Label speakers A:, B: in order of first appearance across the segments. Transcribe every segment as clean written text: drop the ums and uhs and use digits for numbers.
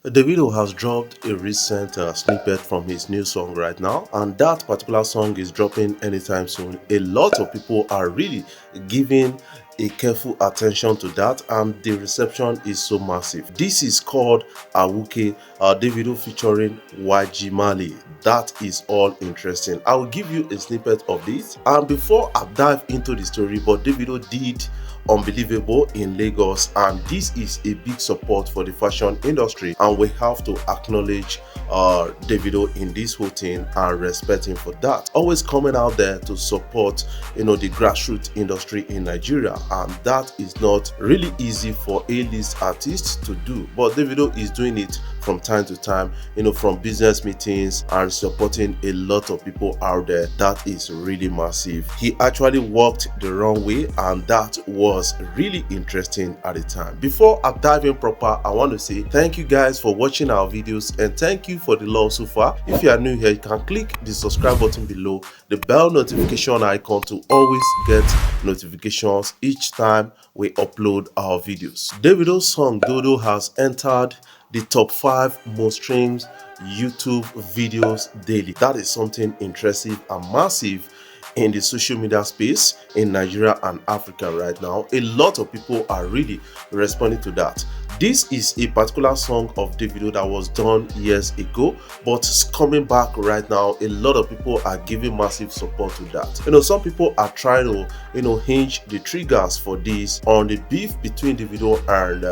A: Davido has dropped a recent snippet from his new song right now, and that particular song is dropping anytime soon. A lot of people are really giving a careful attention to that, and the reception is so massive. This is called Awuke, Davido featuring YG Mali. That is all interesting. I will give you a snippet of this, and before I dive into the story, but Davido did unbelievable in Lagos, and this is a big support for the fashion industry, and we have to acknowledge Davido in this whole thing and respect him for that. Always coming out there to support the grassroots industry in Nigeria, and that is not really easy for A-list artists to do, but Davido is doing it from time to time, from business meetings and supporting a lot of people out there. That is really massive. He actually walked the runway, and that was really interesting at the time. Before I dive in proper, I want to say thank you guys for watching our videos, and thank you for the love so far. If you are new here, you can click the subscribe button below, the bell notification icon to always get notifications each time we upload our videos. Davido's song Dodo has entered the top 5 most streamed YouTube videos daily. That is something impressive and massive in the social media space in Nigeria and Africa right now. A lot of people are really responding to that. This is a particular song of Davido that was done years ago, but it's coming back right now. A lot of people are giving massive support to that. Some people are trying to, hinge the triggers for this on the beef between Davido and,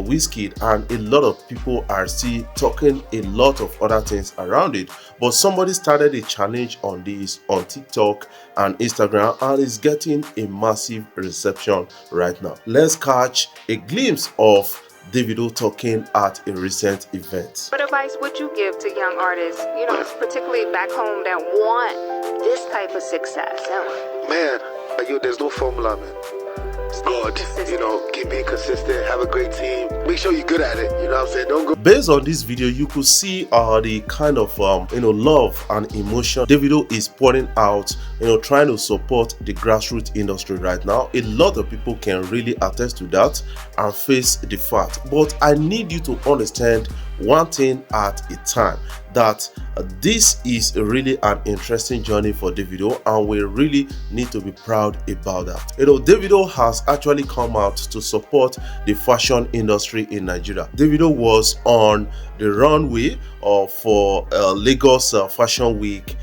A: Wizkid, and a lot of people are still talking a lot of other things around it. But somebody started a challenge on this on TikTok and Instagram, and it's getting a massive reception right now. Let's catch a glimpse of Davido talking at a recent event.
B: What advice would you give to young artists, particularly back home, that want this type of success?
C: Man, there's no formula, man. It's God, keep being consistent, have a great team, make sure you're good at it, you know what I'm saying? Don't go.
A: Based on this video, you could see the kind of love and emotion Davido is pouring out, trying to support the grassroots industry right now. A lot of people can really attest to that and face the fact. But I need you to understand one thing at a time, that this is really an interesting journey for Davido, and we really need to be proud about that. Davido has actually come out to support the fashion industry in Nigeria. Davido was on the runway for Lagos Fashion Week,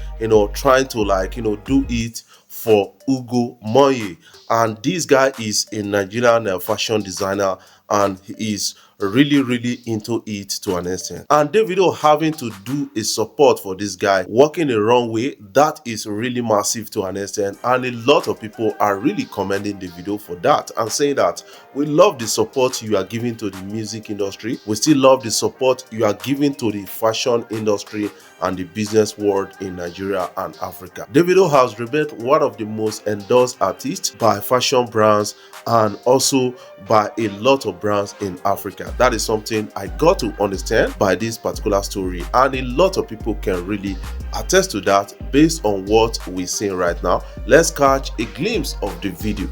A: trying to do it for Ugo Moye, and this guy is a Nigerian fashion designer, and he is really into it to an extent. And Davido having to do a support for this guy walking the wrong way, that is really massive to an extent, and a lot of people are really commending Davido for that and saying that we love the support you are giving to the music industry, we still love the support you are giving to the fashion industry and the business world in Nigeria and Africa. Davido has remained one of the most endorsed artists by fashion brands and also by a lot of brands in Africa. That is something I got to understand by this particular story, and a lot of people can really attest to that based on what we're seeing right now. Let's catch a glimpse of the video.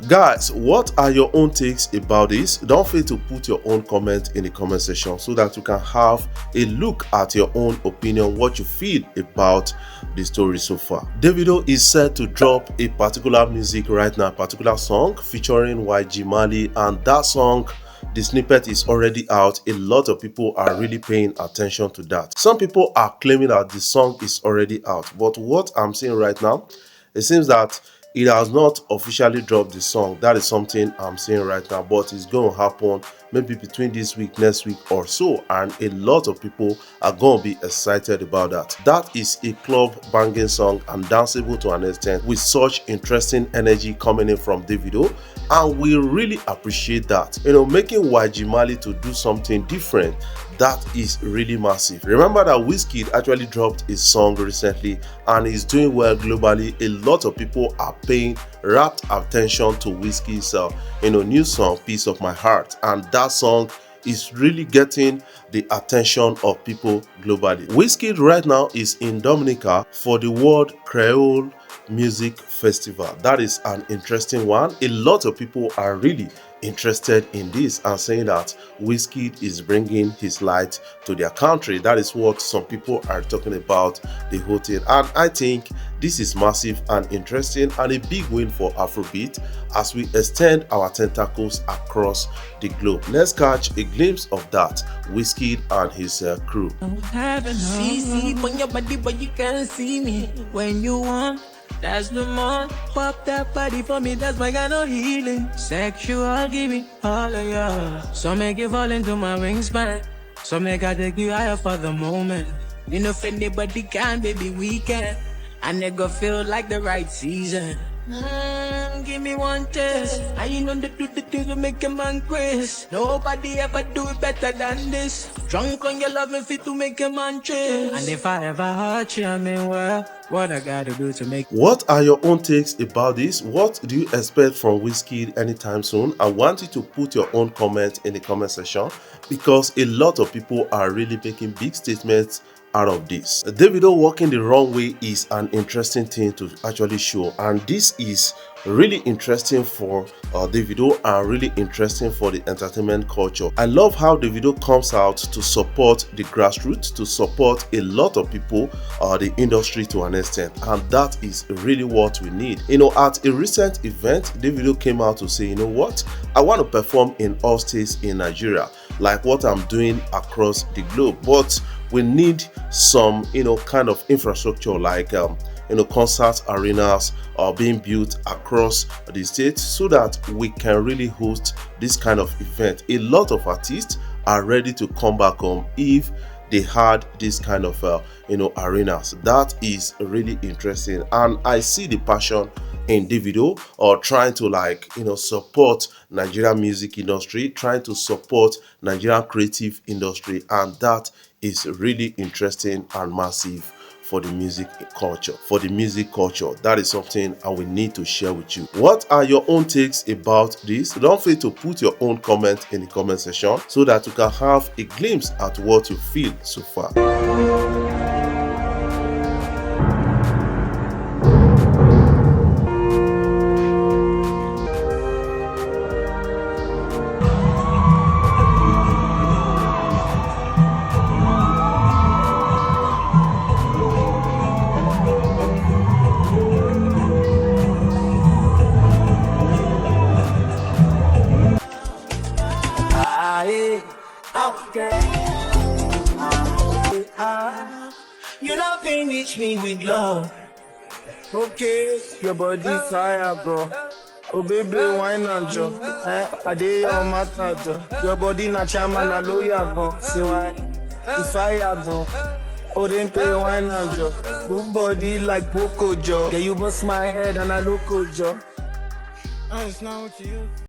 A: Guys, what are your own takes about this? Don't fail to put your own comment in the comment section so that you can have a look at your own opinion, what you feel about the story so far. Davido is set to drop a particular music right now, a particular song featuring YG Mali, and that song, the snippet is already out. A lot of people are really paying attention to that. Some people are claiming that the song is already out, but what I'm seeing right now, it seems that it has not officially dropped the song. That is something I'm seeing right now, but it's going to happen maybe between this week, next week or so, and a lot of people are going to be excited about that. That is a club banging song and danceable to an extent, with such interesting energy coming in from Davido, and we really appreciate that. Making YG Mali to do something different, that is really massive. Remember that Wizkid actually dropped a song recently and is doing well globally. A lot of people are paying rapt attention to Wizkid's new song, Piece of My Heart, and that song is really getting the attention of people globally. Wizkid right now is in Dominica for the World Creole Music Festival. That is an interesting one. A lot of people are really interested in this and saying that Wizkid is bringing his light to their country. That is what some people are talking about the whole thing, and I think this is massive and interesting and a big win for Afrobeat as we extend our tentacles across the globe. Let's catch a glimpse of that Wizkid and his crew.
D: See on your body, but you can't see me when you want. That's the more. Pop that body for me, that's my kind of healing. Sexual, give me all of ya. So make you fall into my wingspan. So make I take you higher for the moment. You know, if anybody can, baby, we can. I never feel like the right season. Give me one test. I ain't on the do the things to make a man crazy. Nobody ever do it better than this. Drunk on your love and fit to make a man change. And if I ever hurt you, I mean, well, what I gotta do to make.
A: What are your own takes about this? What do you expect from Wizkid anytime soon? I want you to put your own comment in the comment section because a lot of people are really making big statements out of this. Davido walking the runway is an interesting thing to actually show, and this is really interesting for Davido and really interesting for the entertainment culture. I love how Davido comes out to support the grassroots, to support a lot of people, the industry to an extent, and that is really what we need. You know, at a recent event, Davido came out to say, you know what, I want to perform in all states in Nigeria, like what I'm doing across the globe, but we need some, you know, kind of infrastructure like concert arenas are being built across the state so that we can really host this kind of event. A lot of artists are ready to come back home if they had this kind of arenas. That is really interesting, and I see the passion in Davido or trying to support Nigerian music industry, trying to support Nigerian creative industry, and that is really interesting and massive for the music culture. That is something I will need to share with you. What are your own takes about this? Don't forget to put your own comment in the comment section so that you can have a glimpse at what you feel so far.
D: You don't finish me with love. Okay, your body fire, bro. Oh baby, wine and jo. I did your matter, jo. Your body na chairman a lawyer, bro. See why? It's fire, bro. Oh, then pay wine and jo. Good body like Poco, jo. Yeah, you bust my head and I look, jo. It's not what you.